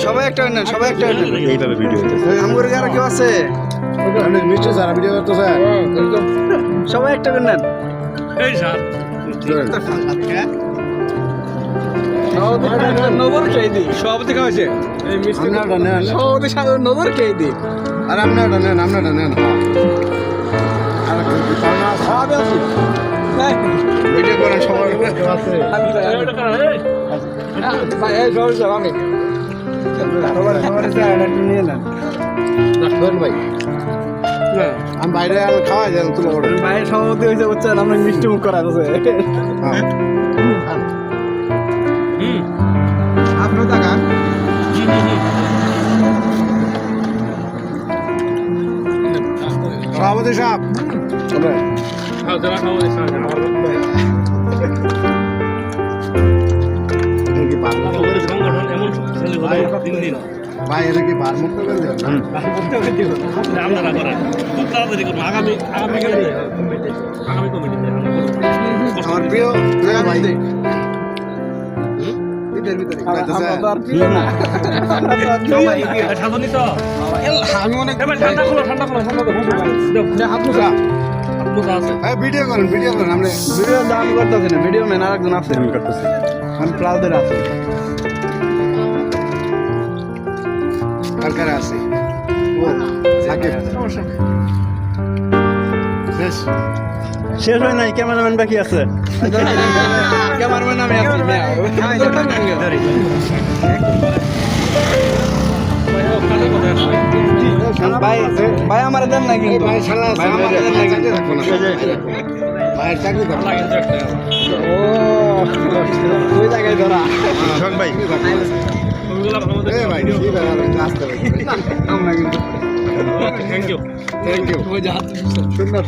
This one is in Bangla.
সবাই একটা নেন, সবাই একটা নেন। এইভাবে ভিডিও হইতেছে। আমগুলো যারা কেউ আছে আপনি মিষ্টি স্যার ভিডিও করতে স্যার সবাই একটা করে নেন। নবর খেয়ে দিই, সভাপতি খাওয়াইছে আপনারটা নেন সভাপতি সাথে নবর খেয়ে দিই। আর আপনারটা নেন সবাই আছি ভিডিও করেন সবার আছে ভাই এই সবাই সব আমি সবার নিয়ে নেন। ধরেন ভাই আমি বাইরে খাওয়াই যান তুলো করে ভাইয়ের সভাপতি হয়েছে বুঝছেন, আমরা মিষ্টি মুখ করা আছে। আপনিও তাকান। সভাপতি সাহেব ভাই এটা কি বার মুক্ত করে দেন আমার প্রিয় ভাই আমরা তো আর প্রিয় না। আমরা তো আর প্রিয় না। আমি অনেক ভিডিও করেন আমরা ভিডিও দাম করতেছি না, ভিডিও ম্যান আর একজন আছে করতেছে, আমি প্লাউদের আছে। কালকারে আছে ও সাকিব শেষ শেষ হয় নাই, ক্যামেরাম্যান বাকি আছে। ক্যামেরাম্যান আমি আছি। ভাই ভাই আমার দেন না কিন্তু ভাই শালা ভাই আমার দেন না কিন্তু। ভাইয়ের চাকরি থাকবো ও ওই জায়গায় ধরা শোক ভাই ভাই আসতে আমরা কিন্তু থ্যাংক ইউ সুন্দর